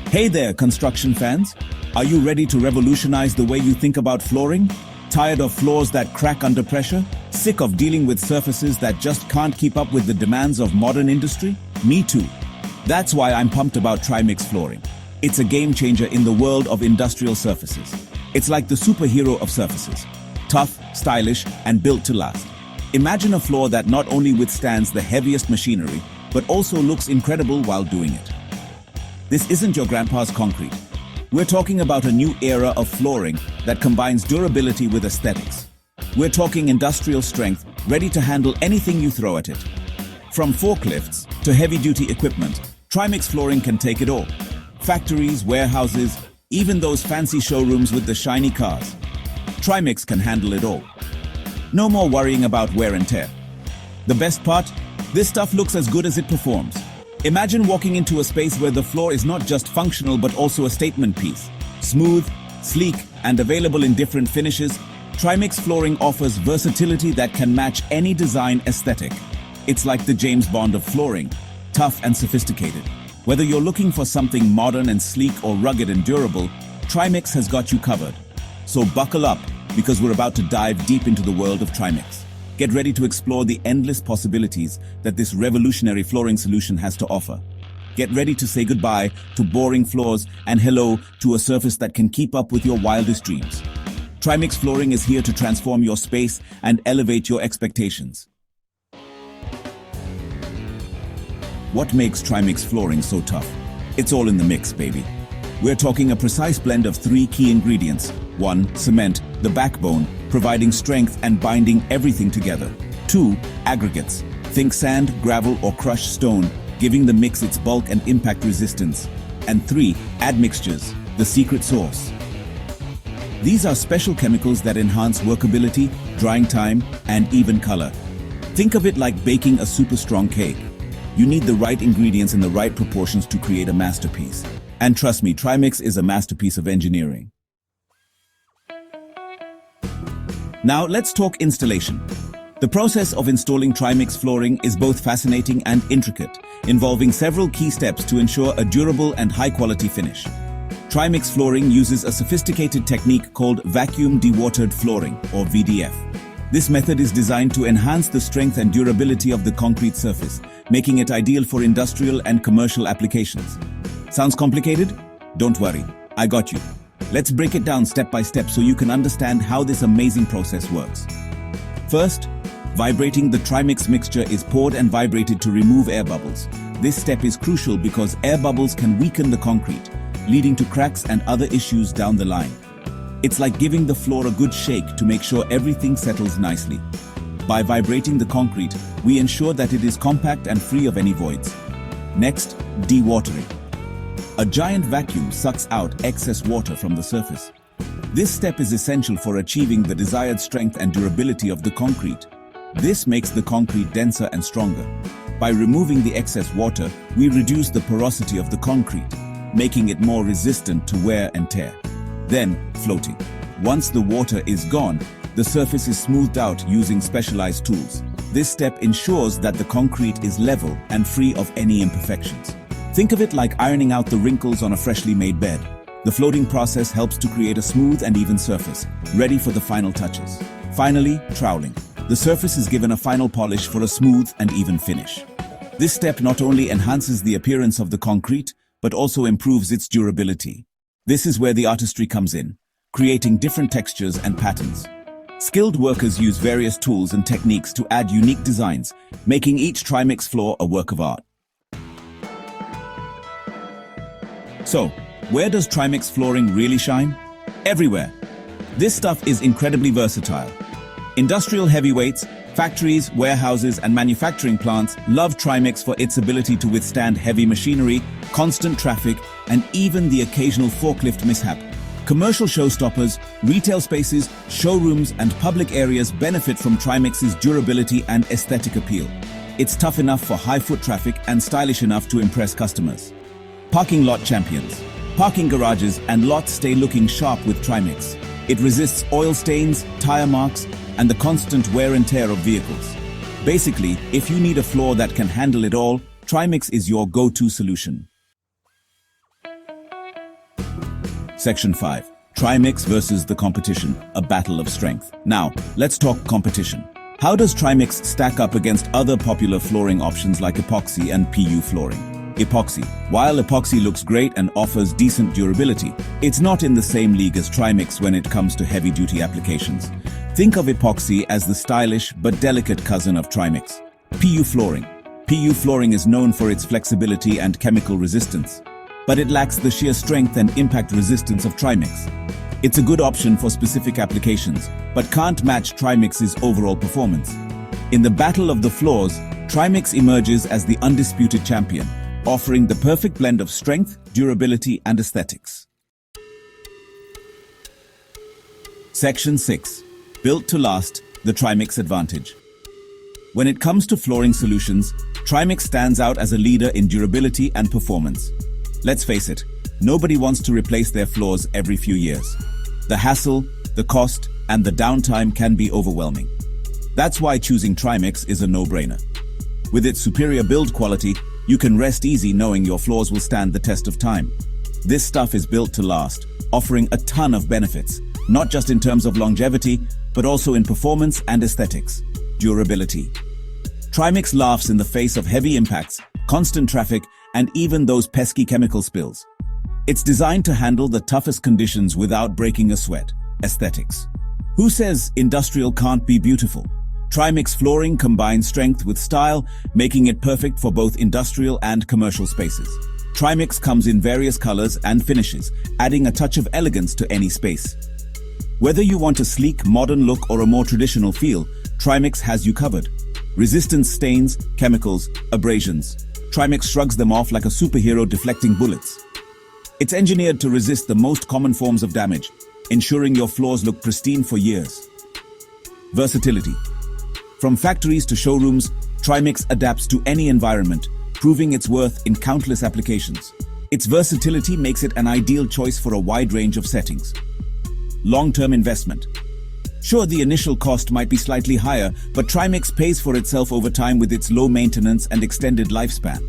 Hey there, construction fans! Are you ready to revolutionize the way you think about flooring? Tired of floors that crack under pressure? Sick of dealing with surfaces that just can't keep up with the demands of modern industry? Me too. That's why I'm pumped about Trimix Flooring. It's a game changer in the world of industrial surfaces. It's like the superhero of surfaces. Tough, stylish, and built to last. Imagine a floor that not only withstands the heaviest machinery, but also looks incredible while doing it. This isn't your grandpa's concrete. We're talking about a new era of flooring that combines durability with aesthetics. We're talking industrial strength, ready to handle anything you throw at it. From forklifts to heavy-duty equipment, Trimix Flooring can take it all. Factories, warehouses, even those fancy showrooms with the shiny cars. Trimix can handle it all. No more worrying about wear and tear. The best part? This stuff looks as good as it performs. Imagine walking into a space where the floor is not just functional but also a statement piece. Smooth, sleek, and available in different finishes, Trimix Flooring offers versatility that can match any design aesthetic. It's like the James Bond of flooring, tough and sophisticated. Whether you're looking for something modern and sleek or rugged and durable, Trimix has got you covered. So buckle up, because we're about to dive deep into the world of Trimix. Get ready to explore the endless possibilities that this revolutionary flooring solution has to offer. Get ready to say goodbye to boring floors and hello to a surface that can keep up with your wildest dreams. Trimix Flooring is here to transform your space and elevate your expectations. What makes Trimix Flooring so tough? It's all in the mix, baby. We're talking a precise blend of 3 key ingredients. 1. Cement, the backbone, providing strength and binding everything together. 2. Aggregates. Think sand, gravel, or crushed stone, giving the mix its bulk and impact resistance. And 3. Admixtures, the secret sauce. These are special chemicals that enhance workability, drying time, and even color. Think of it like baking a super strong cake. You need the right ingredients in the right proportions to create a masterpiece. And trust me, Trimix is a masterpiece of engineering. Now let's talk installation. The process of installing Trimix Flooring is both fascinating and intricate, involving several key steps to ensure a durable and high-quality finish. Trimix Flooring uses a sophisticated technique called vacuum dewatered flooring, or VDF. This method is designed to enhance the strength and durability of the concrete surface, making it ideal for industrial and commercial applications. Sounds complicated? Don't worry, I got you. Let's break it down step by step so you can understand how this amazing process works. First, vibrating the Trimix mixture is poured and vibrated to remove air bubbles. This step is crucial because air bubbles can weaken the concrete, leading to cracks and other issues down the line. It's like giving the floor a good shake to make sure everything settles nicely. By vibrating the concrete, we ensure that it is compact and free of any voids. Next, dewatering. A giant vacuum sucks out excess water from the surface. This step is essential for achieving the desired strength and durability of the concrete. This makes the concrete denser and stronger. By removing the excess water, we reduce the porosity of the concrete, making it more resistant to wear and tear. Then, floating. Once the water is gone, the surface is smoothed out using specialized tools. This step ensures that the concrete is level and free of any imperfections. Think of it like ironing out the wrinkles on a freshly made bed. The floating process helps to create a smooth and even surface, ready for the final touches. Finally, troweling. The surface is given a final polish for a smooth and even finish. This step not only enhances the appearance of the concrete, but also improves its durability. This is where the artistry comes in, creating different textures and patterns. Skilled workers use various tools and techniques to add unique designs, making each Trimix floor a work of art. So, where does Trimix Flooring really shine? Everywhere. This stuff is incredibly versatile. Industrial heavyweights, factories, warehouses, and manufacturing plants love Trimix for its ability to withstand heavy machinery, constant traffic, and even the occasional forklift mishap. Commercial showstoppers, retail spaces, showrooms, and public areas benefit from Trimix's durability and aesthetic appeal. It's tough enough for high foot traffic and stylish enough to impress customers. Parking lot champions. Parking garages and lots stay looking sharp with Trimix. It resists oil stains, tire marks, and the constant wear and tear of vehicles. Basically, if you need a floor that can handle it all, Trimix is your go-to solution. Section 5. Trimix versus the competition, a battle of strength. Now, let's talk competition. How does Trimix stack up against other popular flooring options like epoxy and PU flooring? Epoxy. While epoxy looks great and offers decent durability, it's not in the same league as Trimix when it comes to heavy-duty applications. Think of epoxy as the stylish but delicate cousin of Trimix. PU flooring. PU flooring is known for its flexibility and chemical resistance, but it lacks the sheer strength and impact resistance of Trimix. It's a good option for specific applications, but can't match Trimix's overall performance. In the battle of the floors, Trimix emerges as the undisputed champion, offering the perfect blend of strength, durability, and aesthetics. Section 6. Built to last, the Trimix Advantage. When it comes to flooring solutions, Trimix stands out as a leader in durability and performance. Let's face it, nobody wants to replace their floors every few years. The hassle, the cost, and the downtime can be overwhelming. That's why choosing Trimix is a no-brainer. With its superior build quality, you can rest easy knowing your floors will stand the test of time. This stuff is built to last, offering a ton of benefits, not just in terms of longevity, but also in performance and aesthetics. Durability. Trimix laughs in the face of heavy impacts, constant traffic, and even those pesky chemical spills. It's designed to handle the toughest conditions without breaking a sweat. Aesthetics. Who says industrial can't be beautiful? Trimix flooring combines strength with style, making it perfect for both industrial and commercial spaces. Trimix comes in various colors and finishes, adding a touch of elegance to any space. Whether you want a sleek, modern look or a more traditional feel, Trimix has you covered. Resistance stains, chemicals, abrasions. Trimix shrugs them off like a superhero deflecting bullets. It's engineered to resist the most common forms of damage, ensuring your floors look pristine for years. Versatility. From factories to showrooms, Trimix adapts to any environment, proving its worth in countless applications. Its versatility makes it an ideal choice for a wide range of settings. Long-term investment. Sure, the initial cost might be slightly higher, but Trimix pays for itself over time with its low maintenance and extended lifespan.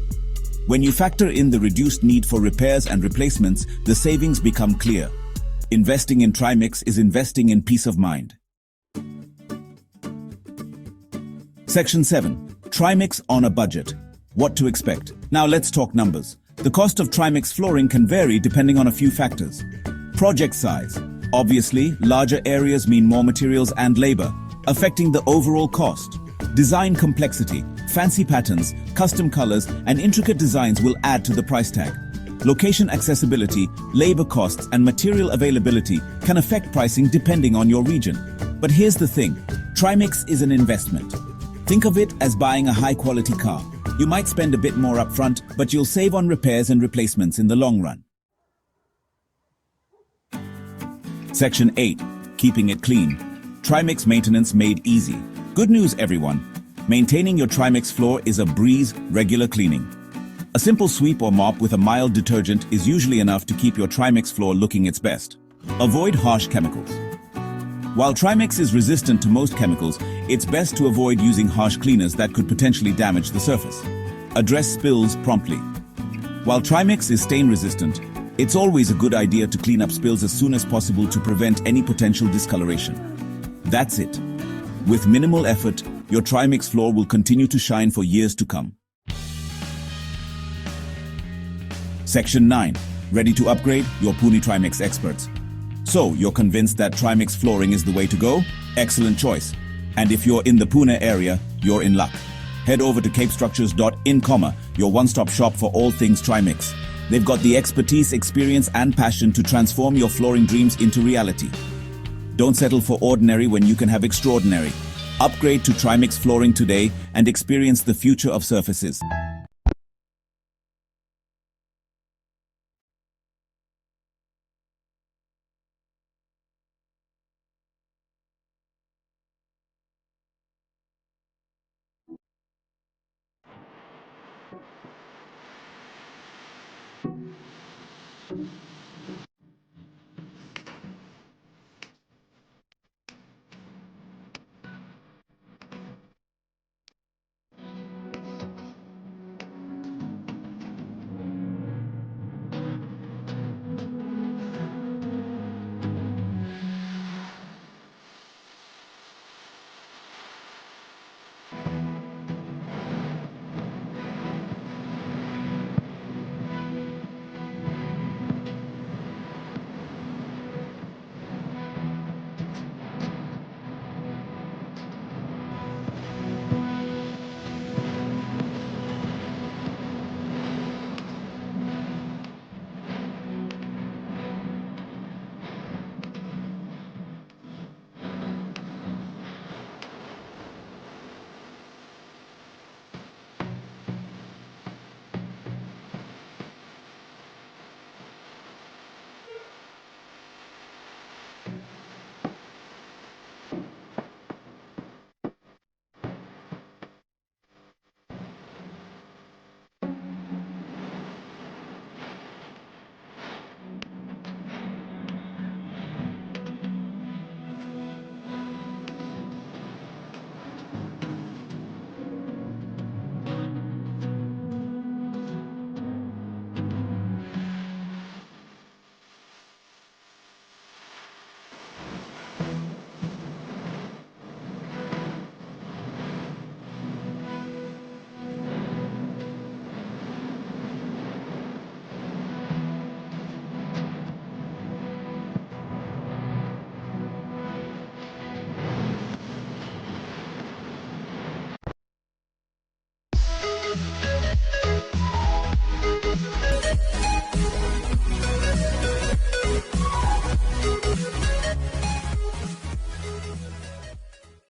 When you factor in the reduced need for repairs and replacements, the savings become clear. Investing in Trimix is investing in peace of mind. Section 7. Trimix on a budget. What to expect? Now let's talk numbers. The cost of Trimix flooring can vary depending on a few factors. Project size. Obviously, larger areas mean more materials and labor, affecting the overall cost. Design complexity. Fancy patterns, custom colors, and intricate designs will add to the price tag. Location accessibility, labor costs, and material availability can affect pricing depending on your region. But here's the thing, Trimix is an investment. Think of it as buying a high-quality car. You might spend a bit more upfront, but you'll save on repairs and replacements in the long run. Section 8. Keeping it clean. Trimix maintenance made easy. Good news, everyone. Maintaining your Trimix floor is a breeze, regular cleaning. A simple sweep or mop with a mild detergent is usually enough to keep your Trimix floor looking its best. Avoid harsh chemicals. While Trimix is resistant to most chemicals, it's best to avoid using harsh cleaners that could potentially damage the surface. Address spills promptly. While Trimix is stain resistant, it's always a good idea to clean up spills as soon as possible to prevent any potential discoloration. That's it. With minimal effort, your Trimix floor will continue to shine for years to come. Section 9. Ready to upgrade? Your Pune Trimix experts. So, you're convinced that Trimix flooring is the way to go? Excellent choice. And if you're in the Pune area, you're in luck. Head over to capestructures.in, your one-stop shop for all things Trimix. They've got the expertise, experience, and passion to transform your flooring dreams into reality. Don't settle for ordinary when you can have extraordinary. Upgrade to Trimix flooring today and experience the future of surfaces.